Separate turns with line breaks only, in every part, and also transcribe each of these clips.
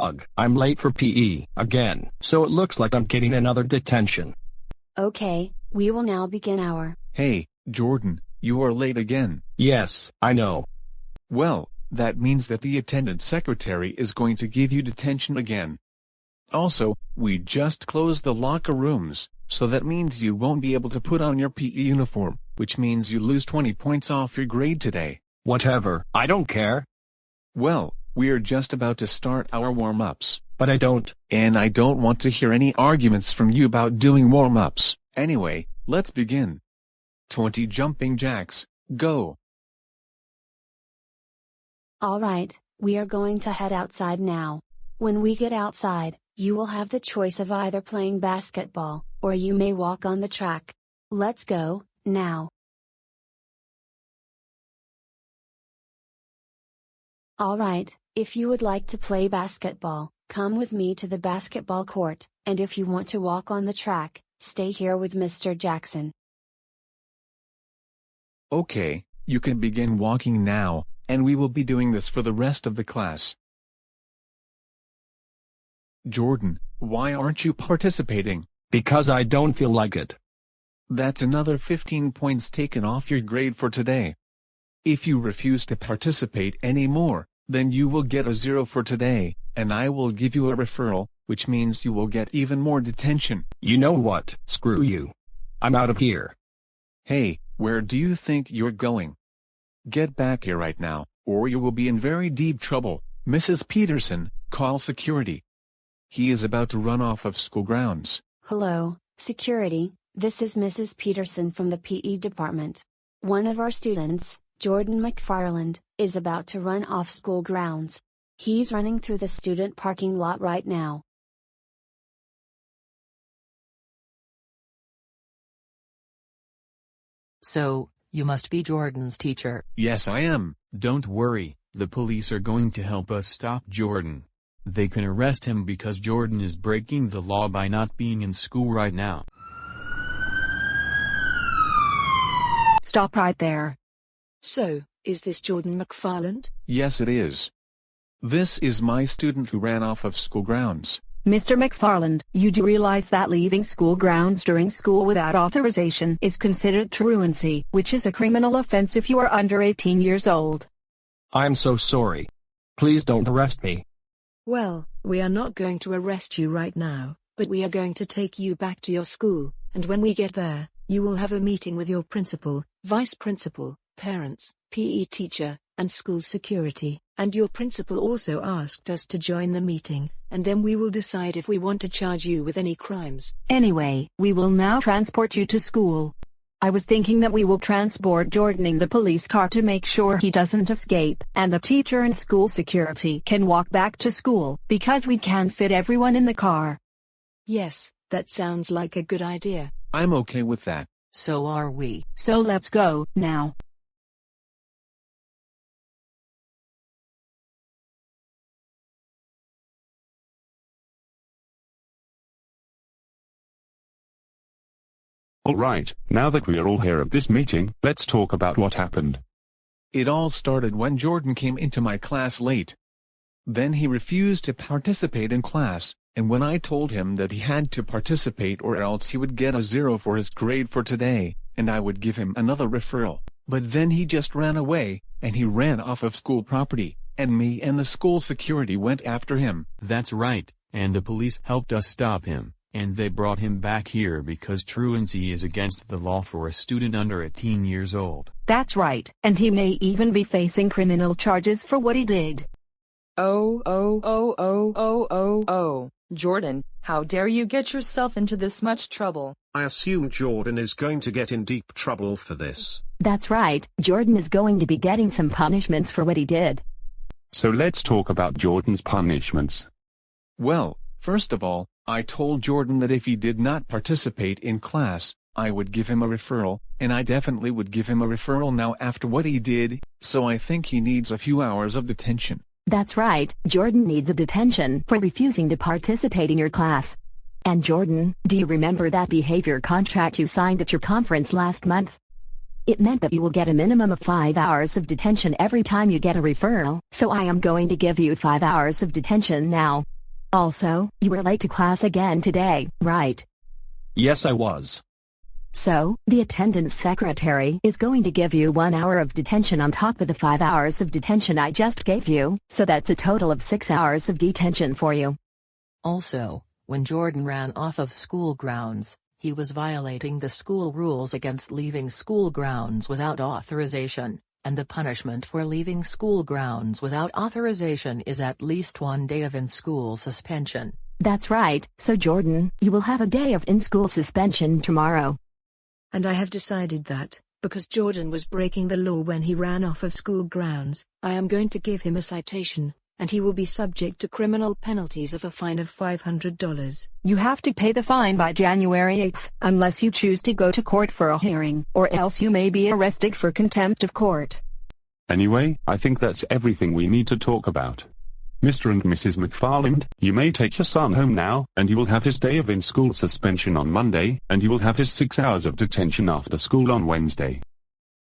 Ugh, I'm late for PE again, so it looks like I'm getting another detention.
Okay, we will now begin our.
Hey, Jordan, you are late again.
Yes, I know.
Well, that means that the attendance secretary is going to give you detention again. Also, we just closed the locker rooms, so that means you won't be able to put on your PE uniform, which means you lose 20 points off your grade today.
Whatever, I don't care.
Well, we're just about to start our warm-ups.
But I don't.
And I don't want to hear any arguments from you about doing warm-ups. Anyway, let's begin. 20 jumping jacks, go.
Alright, we are going to head outside now. When we get outside, you will have the choice of either playing basketball, or you may walk on the track. Let's go, now. Alright, if you would like to play basketball, come with me to the basketball court, and if you want to walk on the track, stay here with Mr. Jackson.
Okay, you can begin walking now, and we will be doing this for the rest of the class. Jordan, why aren't you participating?
Because I don't feel like it.
That's another 15 points taken off your grade for today. If you refuse to participate anymore, then you will get a 0 for today, and I will give you a referral, which means you will get even more detention.
You know what? Screw you. I'm out of here.
Hey, where do you think you're going? Get back here right now, or you will be in very deep trouble. Mrs. Peterson, call security. He is about to run off of school grounds.
Hello, security, this is Mrs. Peterson from the PE department. One of our students, Jordan McFarland, is about to run off school grounds. He's running through the student parking lot right now.
So, you must be Jordan's teacher.
Yes, I am.
Don't worry, the police are going to help us stop Jordan. They can arrest him because Jordan is breaking the law by not being in school right now.
Stop right there. So, is this Jordan McFarland?
Yes, it is. This is my student who ran off of school grounds.
Mr. McFarland, you do realize that leaving school grounds during school without authorization is considered truancy, which is a criminal offense if you are under 18 years old.
I'm so sorry. Please don't arrest me.
Well, we are not going to arrest you right now, but we are going to take you back to your school, and when we get there, you will have a meeting with your principal, vice principal, parents, PE teacher, and school security, and your principal also asked us to join the meeting, and then we will decide if we want to charge you with any crimes.
Anyway, we will now transport you to school. I was thinking that we will transport Jordan in the police car to make sure he doesn't escape, and the teacher and school security can walk back to school, because we can't fit everyone in the car.
Yes, that sounds like a good idea.
I'm okay with that.
So are we.
So let's go, now.
Alright, now that we're all here at this meeting, let's talk about what happened.
It all started when Jordan came into my class late. Then he refused to participate in class, and when I told him that he had to participate or else he would get a 0 for his grade for today, and I would give him another referral, but then he just ran away, and he ran off of school property, and me and the school security went after him.
That's right, and the police helped us stop him. And they brought him back here because truancy is against the law for a student under 18 years old.
That's right, and he may even be facing criminal charges for what he did.
Oh, Jordan, how dare you get yourself into this much trouble?
I assume Jordan is going to get in deep trouble for this.
That's right, Jordan is going to be getting some punishments for what he did.
So let's talk about Jordan's punishments.
Well, first of all, I told Jordan that if he did not participate in class, I would give him a referral, and I definitely would give him a referral now after what he did, so I think he needs a few hours of detention.
That's right, Jordan needs a detention for refusing to participate in your class. And Jordan, do you remember that behavior contract you signed at your conference last month? It meant that you will get a minimum of 5 hours of detention every time you get a referral, so I am going to give you 5 hours of detention now. Also, you were late to class again today, right?
Yes, I was.
So, the attendance secretary is going to give you 1 hour of detention on top of the 5 hours of detention I just gave you, so that's a total of 6 hours of detention for you.
Also, when Jordan ran off of school grounds, he was violating the school rules against leaving school grounds without authorization, and the punishment for leaving school grounds without authorization is at least 1 day of in-school suspension.
That's right, so Jordan, you will have a day of in-school suspension tomorrow.
And I have decided that, because Jordan was breaking the law when he ran off of school grounds, I am going to give him a citation, and he will be subject to criminal penalties of a fine of $500.
You have to pay the fine by January 8th, unless you choose to go to court for a hearing, or else you may be arrested for contempt of court.
Anyway, I think that's everything we need to talk about. Mr. and Mrs. McFarland, you may take your son home now, and he will have his day of in-school suspension on Monday, and he will have his 6 hours of detention after school on Wednesday.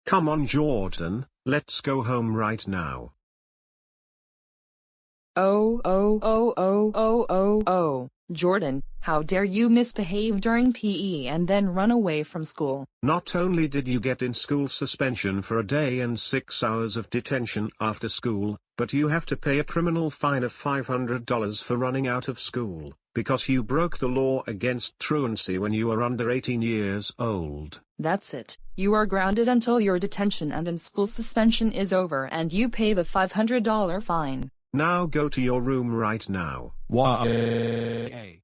Come on, Jordan, let's go home right now.
Oh, Jordan, how dare you misbehave during PE and then run away from school?
Not only did you get in-school suspension for a day and 6 hours of detention after school, but you have to pay a criminal fine of $500 for running out of school, because you broke the law against truancy when you were under 18 years old.
That's it. You are grounded until your detention and in-school suspension is over and you pay the $500 fine.
Now go to your room right now.
Why?